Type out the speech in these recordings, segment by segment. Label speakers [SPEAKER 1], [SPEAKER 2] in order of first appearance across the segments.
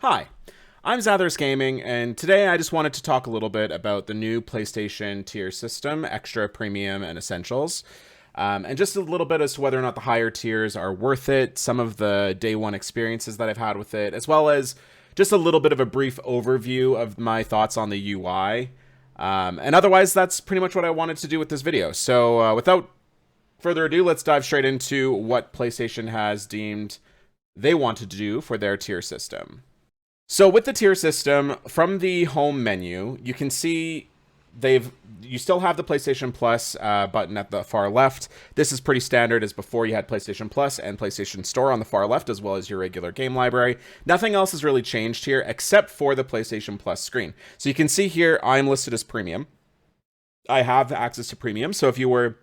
[SPEAKER 1] Hi, I'm Zathers Gaming, and today I just wanted to talk a little bit about the new PlayStation tier system, Extra, Premium, and Essentials. And just a little bit as to whether or not the higher tiers are worth it, some of the day one experiences that I've had with it, as well as just a little bit of a brief overview of my thoughts on the UI. And otherwise, that's pretty much what I wanted to do with this video. So without further ado, let's dive straight into what PlayStation has deemed they wanted to do for their tier system. So with the tier system, from the home menu, you can see you still have the PlayStation Plus button at the far left. This is pretty standard as before. You had PlayStation Plus and PlayStation Store on the far left, as well as your regular game library. Nothing else has really changed here except for the PlayStation Plus screen. So you can see here I'm listed as premium. I have access to premium. So if you were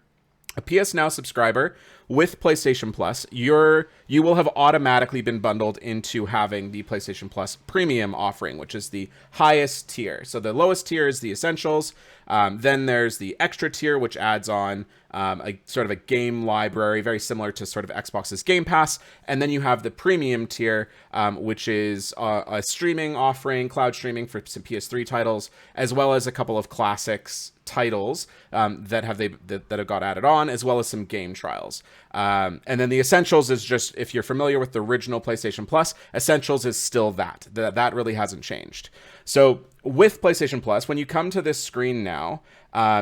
[SPEAKER 1] a PS Now subscriber with PlayStation Plus, you will have automatically been bundled into having the PlayStation Plus Premium offering, which is the highest tier. So the lowest tier is the Essentials. Then there's the Extra tier, which adds on a sort of a game library, very similar to sort of Xbox's Game Pass. And then you have the Premium tier, which is a streaming offering, cloud streaming for some PS3 titles, as well as a couple of classics titles that have got added on, as well as some game trials. And then the Essentials is just, if you're familiar with the original PlayStation Plus, Essentials is still that really hasn't changed. So with PlayStation Plus, when you come to this screen now,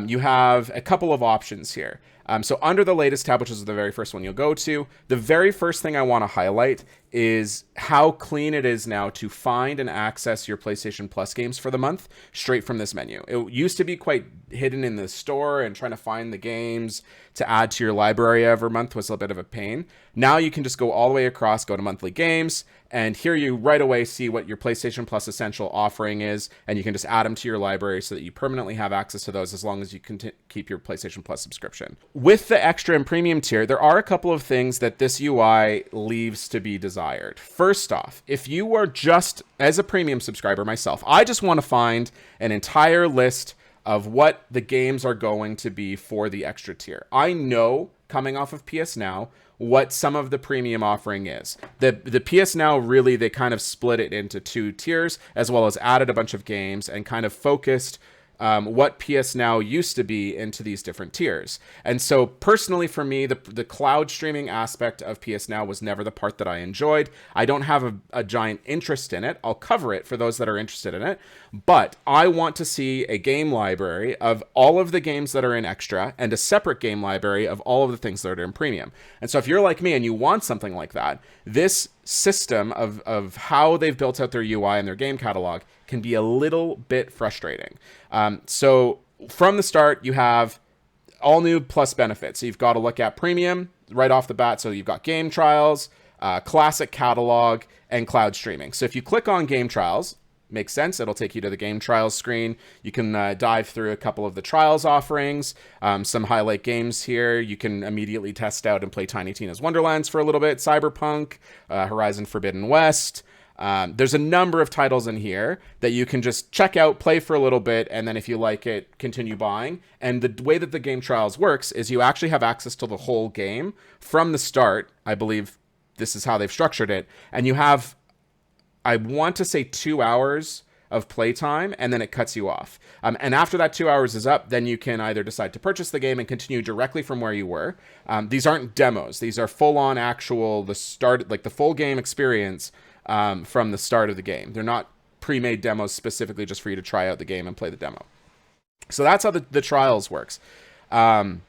[SPEAKER 1] you have a couple of options here. So under the latest tab, which is the very first one you'll go to, the very first thing I want to highlight is how clean it is now to find and access your PlayStation Plus games for the month straight from this menu. It used to be quite hidden in the store, and trying to find the games to add to your library every month was a bit of a pain. Now you can just go all the way across, go to monthly games, and here you right away see what your PlayStation Plus Essential offering is, and you can just add them to your library so that you permanently have access to those as long as you can keep your PlayStation Plus subscription. With the Extra and Premium tier, there are a couple of things that this UI leaves to be desired. First off, if you are just, as a premium subscriber myself, I just want to find an entire list of what the games are going to be for the Extra tier. I know, coming off of PS Now, what some of the premium offering is. The PS Now, really, they kind of split it into two tiers, as well as added a bunch of games and kind of focused what PS Now used to be into these different tiers. And so personally for me, the cloud streaming aspect of PS Now was never the part that I enjoyed. I don't have a giant interest in it. I'll cover it for those that are interested in it. But I want to see a game library of all of the games that are in Extra and a separate game library of all of the things that are in Premium. And so if you're like me and you want something like that, this system of how they've built out their UI and their game catalog can be a little bit frustrating. So from the start, you have all new plus benefits. So you've got to look at Premium right off the bat. So you've got game trials, classic catalog, and cloud streaming. So if you click on game trials, makes sense. It'll take you to the game trials screen. You can dive through a couple of the trials offerings, some highlight games here. You can immediately test out and play Tiny Tina's Wonderlands for a little bit, Cyberpunk, Horizon Forbidden West. There's a number of titles in here that you can just check out, play for a little bit, and then if you like it, continue buying. And the way that the game trials works is you actually have access to the whole game from the start. I believe this is how they've structured it. And you have, I want to say, 2 hours of playtime, and then it cuts you off. And after that 2 hours is up, then you can either decide to purchase the game and continue directly from where you were. These aren't demos. These are full-on actual, the start, like the full game experience from the start of the game. They're not pre-made demos specifically just for you to try out the game and play the demo. So that's how the trials works. And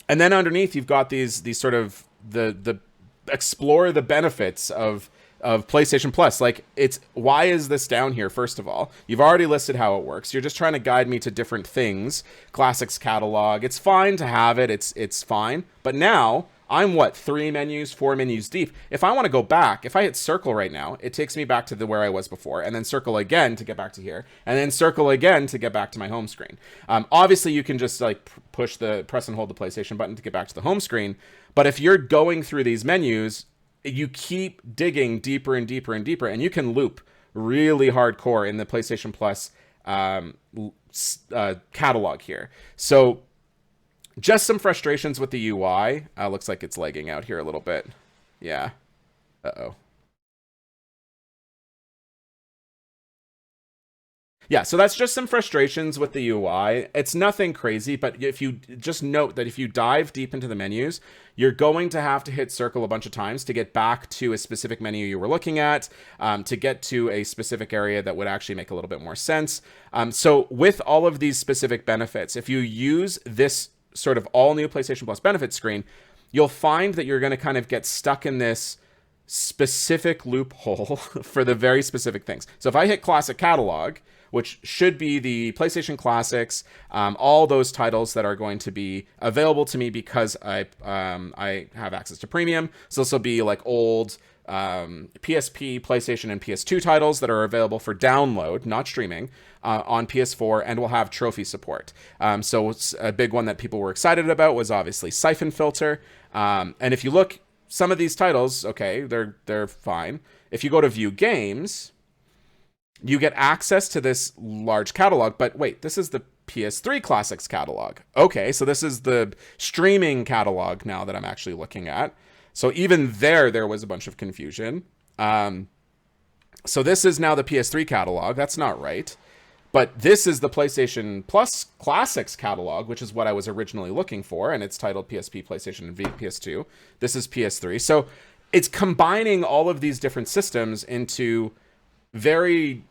[SPEAKER 1] then underneath, you've got these sort of the explore the benefits of PlayStation Plus. Like, it's, why is this down here? First of all, you've already listed how it works. You're just trying to guide me to different things. Classics catalog. It's fine to have it. It's fine. But now I'm 4 menus deep. If I want to go back, if I hit circle right now, it takes me back to where I was before, and then circle again to get back to here, and then circle again to get back to my home screen. Obviously, you can just like press and hold the PlayStation button to get back to the home screen. But if you're going through these menus, you keep digging deeper and deeper and deeper, and you can loop really hardcore in the PlayStation Plus catalog here. So just some frustrations with the UI. Looks like it's lagging out here a little bit. Yeah. Uh-oh. Yeah, so that's just some frustrations with the UI. It's nothing crazy, but if you just note that if you dive deep into the menus, you're going to have to hit circle a bunch of times to get back to a specific menu you were looking at, to get to a specific area that would actually make a little bit more sense. So with all of these specific benefits, if you use this sort of all new PlayStation Plus benefits screen, you'll find that you're going to kind of get stuck in this specific loophole for the very specific things. So if I hit Classic Catalog, which should be the PlayStation Classics, all those titles that are going to be available to me because I have access to Premium. So this will be like old PSP, PlayStation, and PS2 titles that are available for download, not streaming, on PS4, and will have trophy support. So a big one that people were excited about was obviously Siphon Filter. And if you look, some of these titles, okay, they're fine. If you go to View Games, you get access to this large catalog, but wait, this is the PS3 Classics catalog. Okay, so this is the streaming catalog now that I'm actually looking at. So even there was a bunch of confusion. So this is now the PS3 catalog. That's not right. But this is the PlayStation Plus Classics catalog, which is what I was originally looking for, and it's titled PSP, PlayStation, and PS2. This is PS3. So it's combining all of these different systems into very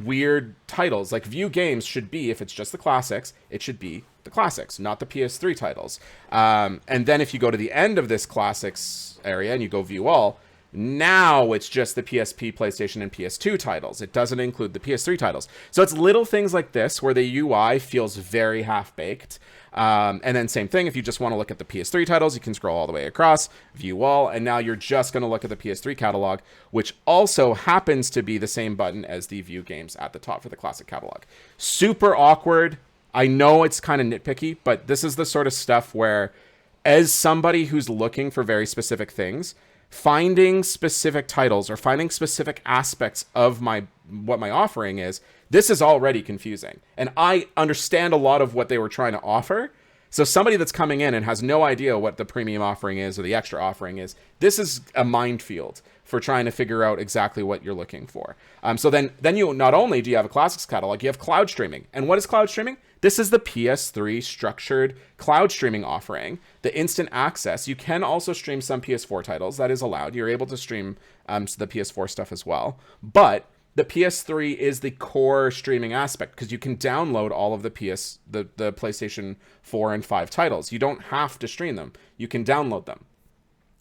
[SPEAKER 1] weird titles. Like View Games should be, if it's just the classics, it should be the classics, not the PS3 titles. And then if you go to the end of this classics area and you go View All, now it's just the PSP, PlayStation, and PS2 titles. It doesn't include the PS3 titles. So it's little things like this where the UI feels very half-baked. And then same thing, if you just want to look at the PS3 titles, you can scroll all the way across, View All, and now you're just going to look at the PS3 catalog, which also happens to be the same button as the View Games at the top for the classic catalog. Super awkward. I know it's kind of nitpicky, but this is the sort of stuff where, as somebody who's looking for very specific things, finding specific titles or finding specific aspects of what my offering is, this is already confusing. And I understand a lot of what they were trying to offer. So somebody that's coming in and has no idea what the premium offering is or the extra offering is, this is a minefield for trying to figure out exactly what you're looking for. So then you not only do you have a classics catalog, you have cloud streaming. And what is cloud streaming? This is the PS3 structured cloud streaming offering, the instant access. You can also stream some PS4 titles. That is allowed. You're able to stream the PS4 stuff as well. But the PS3 is the core streaming aspect because you can download all of the PlayStation 4 and 5 titles. You don't have to stream them. You can download them.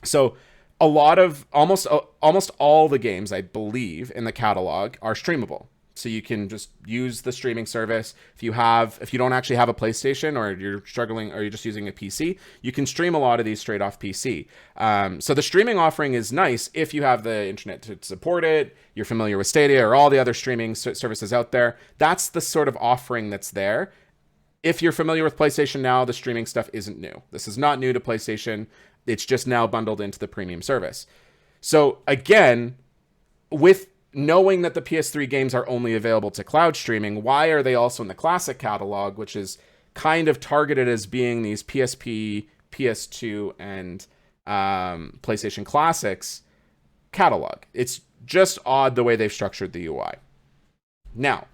[SPEAKER 1] So a lot of almost all the games, I believe, in the catalog are streamable. So you can just use the streaming service. If you don't actually have a PlayStation or you're struggling or you're just using a PC, you can stream a lot of these straight off PC. So the streaming offering is nice if you have the internet to support it, you're familiar with Stadia or all the other streaming services out there. That's the sort of offering that's there. If you're familiar with PlayStation Now, the streaming stuff isn't new. This is not new to PlayStation. It's just now bundled into the premium service. So again, with knowing that the PS3 games are only available to cloud streaming, why are they also in the classic catalog, which is kind of targeted as being these PSP, PS2, and PlayStation Classics catalog? It's just odd the way they've structured the UI. Now,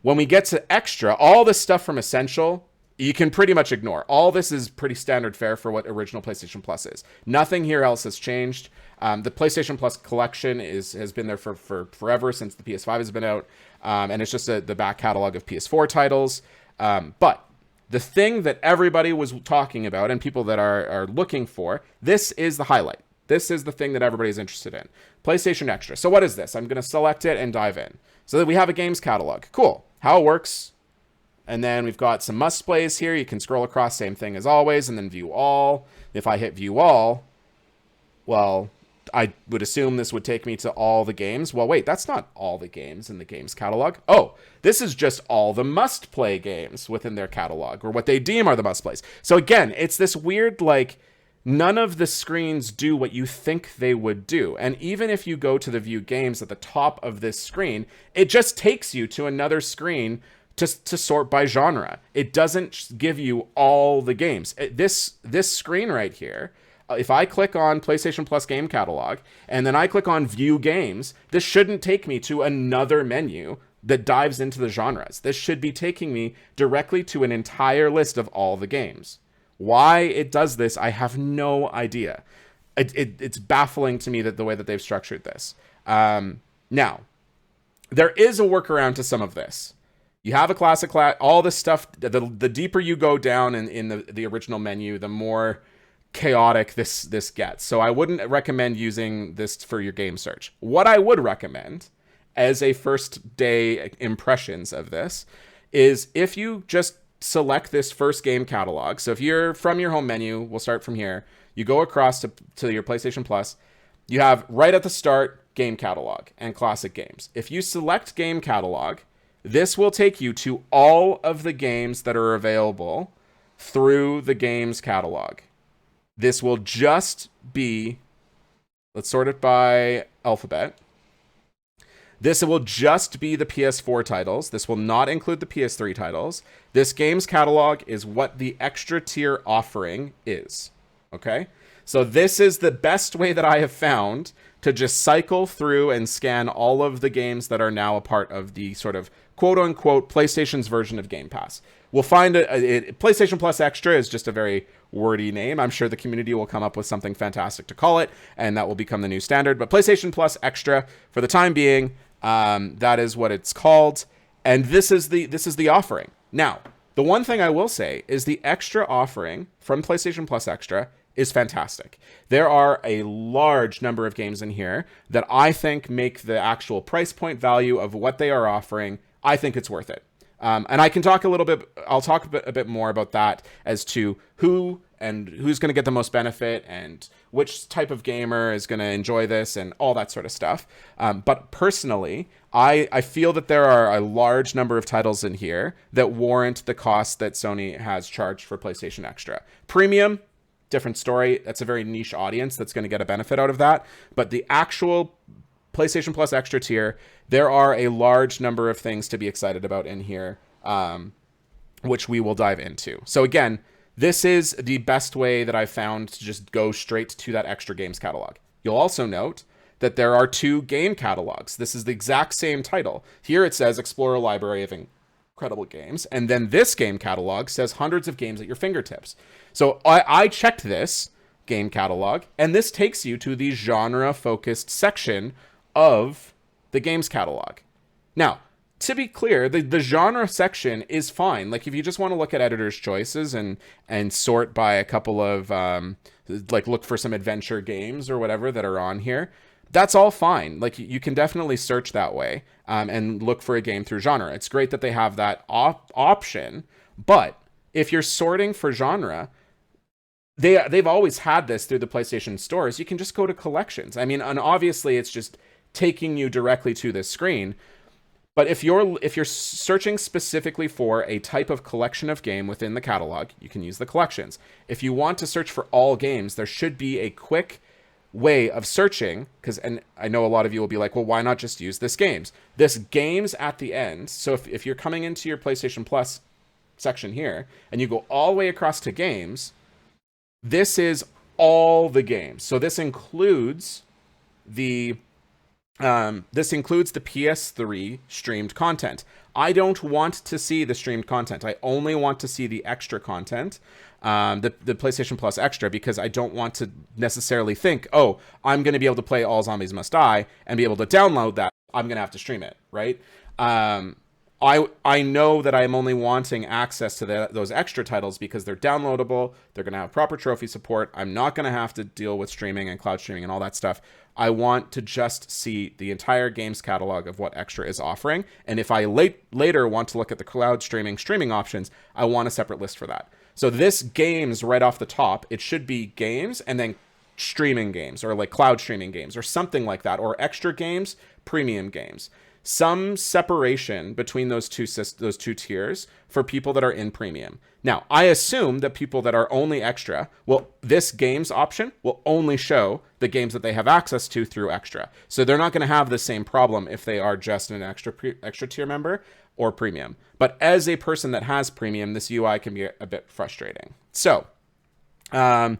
[SPEAKER 1] when we get to Extra, all this stuff from Essential, you can pretty much ignore. All this is pretty standard fare for what original PlayStation Plus is. Nothing here else has changed. The PlayStation Plus collection has been there for forever, since the PS5 has been out, and it's just the back catalog of PS4 titles. But the thing that everybody was talking about and people that are looking for, this is the highlight. This is the thing that everybody's interested in. PlayStation Extra. So what is this? I'm going to select it and dive in. So that we have a games catalog. Cool. How it works. And then we've got some must plays here. You can scroll across, same thing as always, and then View All. If I hit View All, well, I would assume this would take me to all the games. Well, wait, that's not all the games in the games catalog. Oh, this is just all the must-play games within their catalog, or what they deem are the must-plays. So again, it's this weird, like, none of the screens do what you think they would do. And even if you go to the View Games at the top of this screen, it just takes you to another screen to sort by genre. It doesn't give you all the games. This screen right here, if I click on PlayStation Plus Game Catalog, and then I click on View Games, this shouldn't take me to another menu that dives into the genres. This should be taking me directly to an entire list of all the games. Why it does this, I have no idea. It's baffling to me that the way that they've structured this. Now, there is a workaround to some of this. You have a classic class, all this stuff, the deeper you go down in the original menu, the more chaotic this gets. So I wouldn't recommend using this for your game search. What I would recommend as a first day impressions of this is if you just select this first game catalog. So if you're from your home menu, we'll start from here. You go across to your PlayStation Plus. You have right at the start game catalog and classic games. If you select game catalog, this will take you to all of the games that are available through the games catalog. This will just be, let's sort it by alphabet. This will just be the PS4 titles. This will not include the PS3 titles. This games catalog is what the extra tier offering is. Okay? So this is the best way that I have found to just cycle through and scan all of the games that are now a part of the sort of quote-unquote PlayStation's version of Game Pass. We'll find PlayStation Plus Extra is just a very wordy name. I'm sure the community will come up with something fantastic to call it, and that will become the new standard. But PlayStation Plus Extra, for the time being, that is what it's called. And this is the offering. Now, the one thing I will say is the extra offering from PlayStation Plus Extra is fantastic. There are a large number of games in here that I think make the actual price point value of what they are offering. I think it's worth it. And I can talk a little bit, I'll talk a bit more about that as to who's going to get the most benefit and which type of gamer is going to enjoy this and all that sort of stuff. But personally, I feel that there are a large number of titles in here that warrant the cost that Sony has charged for PlayStation Extra. Premium, different story. That's a very niche audience that's going to get a benefit out of that. But the actual PlayStation Plus Extra tier, there are a large number of things to be excited about in here, which we will dive into. So again, this is the best way that I've found to just go straight to that extra games catalog. You'll also note that there are 2 game catalogs. This is the exact same title. Here it says Explore a Library of Incredible Games, and then this game catalog says hundreds of games at your fingertips. So I checked this game catalog, and this takes you to the genre-focused section of the games catalog. Now, to be clear, the genre section is fine. Like, if you just want to look at editor's choices and sort by a couple of, like, look for some adventure games or whatever that are on here, that's all fine. Like, you can definitely search that way and look for a game through genre. It's great that they have that option, but if you're sorting for genre, they've always had this through the PlayStation stores. You can just go to collections. I mean, and obviously it's just taking you directly to this screen. But if you're searching specifically for a type of collection of game within the catalog, you can use the collections. If you want to search for all games, there should be a quick way of searching, and I know a lot of you will be like, well, why not just use this games? This games at the end. So if you're coming into your PlayStation Plus section here and you go all the way across to games, this is all the games. So this includes the PS3 streamed content. I don't want to see the streamed content. I only want to see the extra content, the PlayStation Plus Extra, because I don't want to necessarily think, oh, I'm going to be able to play All Zombies Must Die and be able to download that. I'm going to have to stream it, right? I know that I'm only wanting access to those extra titles because they're downloadable. They're going to have proper trophy support. I'm not going to have to deal with streaming and cloud streaming and all that stuff. I want to just see the entire games catalog of what extra is offering. And if I later want to look at the cloud streaming options, I want a separate list for that. So this games right off the top, it should be games and then streaming games, or like cloud streaming games or something like that, or extra games, premium games. Some separation between those two tiers for people that are in premium. Now, I assume that people that are only extra, well, this games option will only show the games that they have access to through extra. So they're not going to have the same problem if they are just an extra tier member or premium. But as a person that has premium, this UI can be a bit frustrating. So, I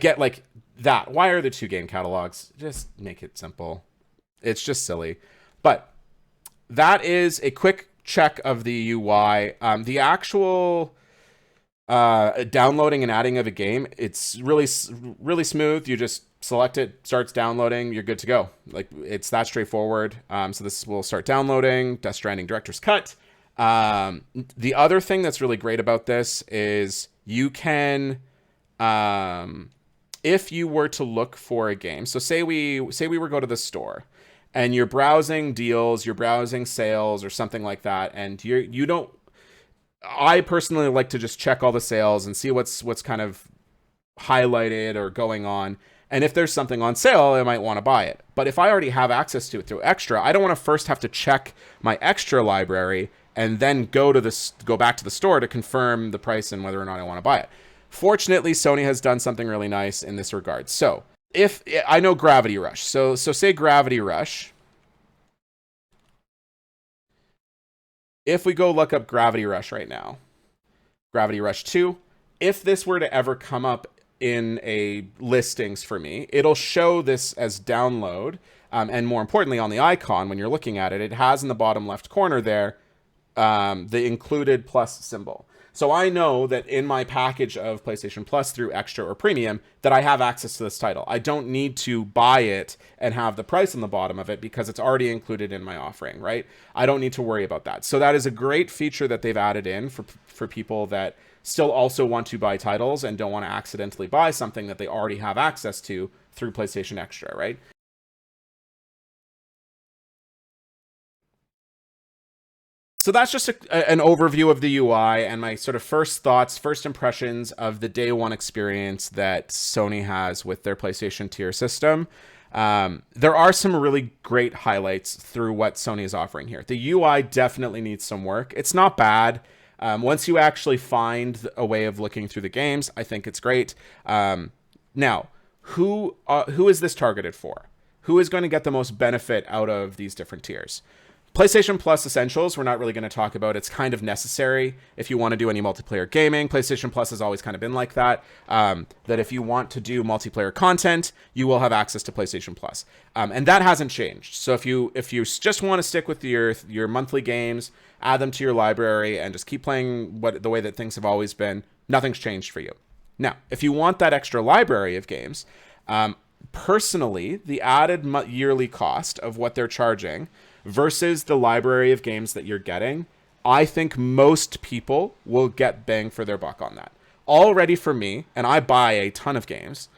[SPEAKER 1] get like that. Why are there 2 game catalogs? Just make it simple. It's just silly. But that is a quick check of the UI. The actual downloading and adding of a game, it's really smooth. You just select it, starts downloading, you're good to go. Like, it's that straightforward. So this will start downloading Death Stranding Director's Cut. The other thing that's really great about this is you can, if you were to look for a game, so say we were go to the store and you're browsing deals, you're browsing sales or something like that, and you don't, I personally like to just check all the sales and see what's kind of highlighted or going on. And if there's something on sale, I might want to buy it. But if I already have access to it through Extra, I don't want to first have to check my Extra library and then go back to the store to confirm the price and whether or not I want to buy it. Fortunately, Sony has done something really nice in this regard. So if I know Gravity Rush, so say Gravity Rush. If we go look up Gravity Rush right now, Gravity Rush 2, if this were to ever come up in a listings for me, it'll show this as download. And more importantly, on the icon, when you're looking at it, it has in the bottom left corner there, the included plus symbol. So I know that in my package of PlayStation Plus through Extra or Premium that I have access to this title. I don't need to buy it and have the price on the bottom of it because it's already included in my offering, right? I don't need to worry about that. So that is a great feature that they've added in for people that still also want to buy titles and don't want to accidentally buy something that they already have access to through PlayStation Extra, right? So that's just an overview of the UI and my sort of first thoughts, first impressions of the day one experience that Sony has with their PlayStation tier system. There are some really great highlights through what Sony is offering here. The UI definitely needs some work. It's not bad. Once you actually find a way of looking through the games, I think it's great. Now, who is this targeted for? Who is going to get the most benefit out of these different tiers? PlayStation Plus Essentials, we're not really going to talk about. It's kind of necessary if you want to do any multiplayer gaming. PlayStation Plus has always kind of been like that, that if you want to do multiplayer content, you will have access to PlayStation Plus. And that hasn't changed. So if you just want to stick with your monthly games, add them to your library, and just keep playing the way that things have always been, nothing's changed for you. Now, if you want that extra library of games, personally, the added yearly cost of what they're charging versus the library of games that you're getting, I think most people will get bang for their buck on that. Already for me, and I buy a ton of games,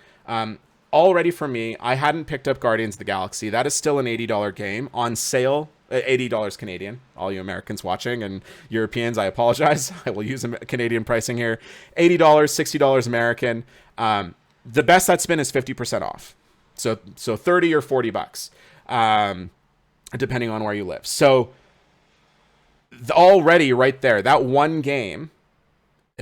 [SPEAKER 1] already for me, I hadn't picked up Guardians of the Galaxy. That is still an $80 game on sale, $80 Canadian. All you Americans watching and Europeans, I apologize. I will use Canadian pricing here. $80, $60 American. The best that's been is 50% off. So 30 or 40 bucks. Depending on where you live. So already right there, that one game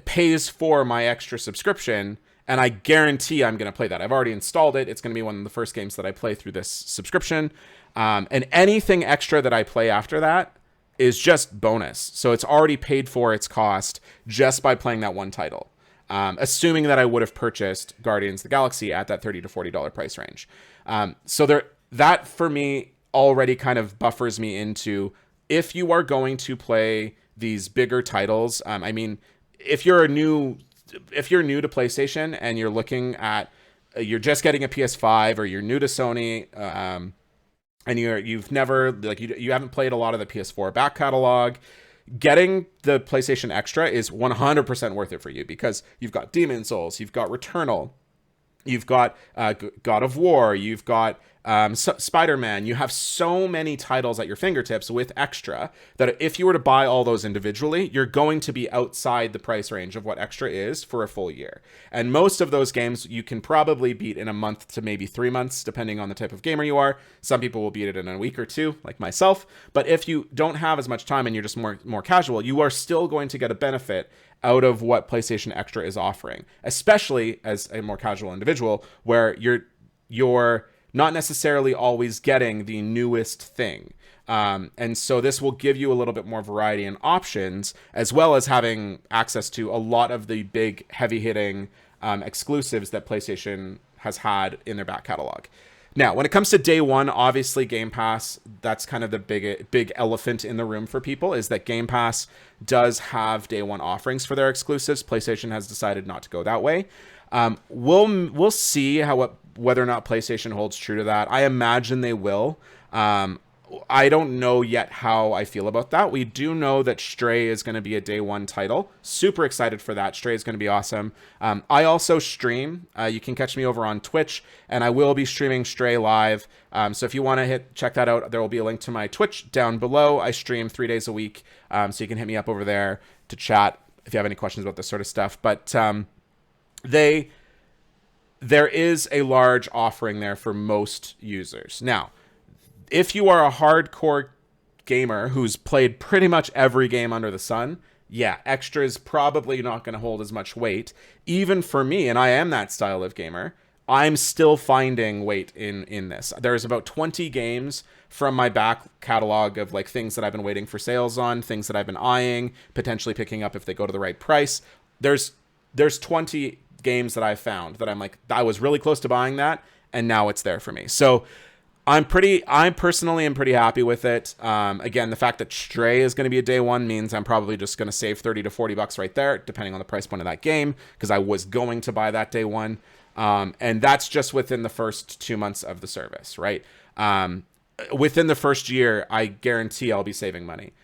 [SPEAKER 1] pays for my extra subscription, and I guarantee I'm going to play that. I've already installed it. It's going to be one of the first games that I play through this subscription. And anything extra that I play after that is just bonus. So it's already paid for its cost just by playing that one title. Assuming that I would have purchased Guardians of the Galaxy at that $30 to $40 price range. So that for me already kind of buffers me into, if you are going to play these bigger titles, I mean, if you're new to PlayStation and you're looking at, you're just getting a PS5 or you're new to Sony, and you've never, like, you haven't played a lot of the PS4 back catalog, getting the PlayStation Extra is 100% worth it for you, because you've got Demon's Souls, you've got Returnal, you've got God of War, you've got Spider-Man. You have so many titles at your fingertips with Extra that if you were to buy all those individually, you're going to be outside the price range of what Extra is for a full year. And most of those games you can probably beat in a month to maybe 3 months, depending on the type of gamer you are. Some people will beat it in a week or two, like myself. But if you don't have as much time and you're just more casual, you are still going to get a benefit out of what PlayStation Extra is offering, especially as a more casual individual, where you're not necessarily always getting the newest thing. And so this will give you a little bit more variety and options, as well as having access to a lot of the big heavy hitting exclusives that PlayStation has had in their back catalog. Now, when it comes to day one, obviously Game Pass, that's kind of the big elephant in the room for people, is that Game Pass does have day one offerings for their exclusives. PlayStation has decided not to go that way. We'll see whether or not PlayStation holds true to that. I imagine they will. I don't know yet how I feel about that. We do know that Stray is going to be a day one title. Super excited for that. Stray is going to be awesome. I also stream. You can catch me over on Twitch, and I will be streaming Stray live. So if you want to check that out, there will be a link to my Twitch down below. I stream 3 days a week, so you can hit me up over there to chat if you have any questions about this sort of stuff. But there is a large offering there for most users. Now, if you are a hardcore gamer who's played pretty much every game under the sun, yeah, extra is probably not going to hold as much weight. Even for me, and I am that style of gamer, I'm still finding weight in this. There's about 20 games from my back catalog of like things that I've been waiting for sales on, things that I've been eyeing, potentially picking up if they go to the right price. There's 20 games that I've found that I'm like, I was really close to buying that, and now it's there for me. So I personally am pretty happy with it. Again, the fact that Stray is going to be a day one means I'm probably just going to save 30 to 40 bucks right there, depending on the price point of that game, because I was going to buy that day one. And that's just within the first 2 months of the service, right? Within the first year, I guarantee I'll be saving money.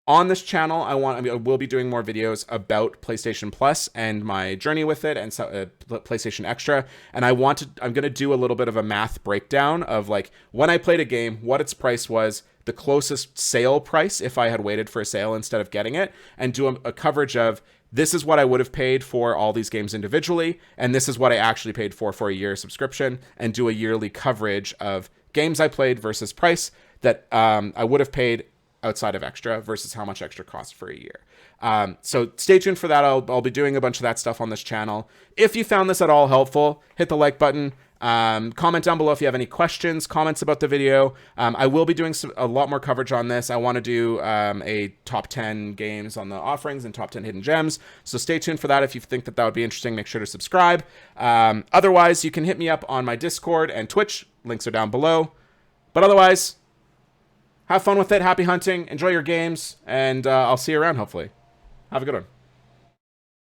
[SPEAKER 1] On this channel, I will be doing more videos about PlayStation Plus and my journey with it, and PlayStation Extra. And I'm going to do a little bit of a math breakdown of like when I played a game, what its price was, the closest sale price if I had waited for a sale instead of getting it, and do a coverage of this is what I would have paid for all these games individually, and this is what I actually paid for a year subscription, and do a yearly coverage of games I played versus price that I would have paid outside of Extra versus how much Extra costs for a year. So stay tuned for that. I'll be doing a bunch of that stuff on this channel. If you found this at all helpful, hit the like button. Comment down below if you have any questions, comments about the video. I will be doing a lot more coverage on this. I want to do a top 10 games on the offerings and top 10 hidden gems. So stay tuned for that. If you think that would be interesting, make sure to subscribe. Otherwise, you can hit me up on my Discord and Twitch. Links are down below. But otherwise, have fun with it. Happy hunting. Enjoy your games. And I'll see you around, hopefully. Have a good one.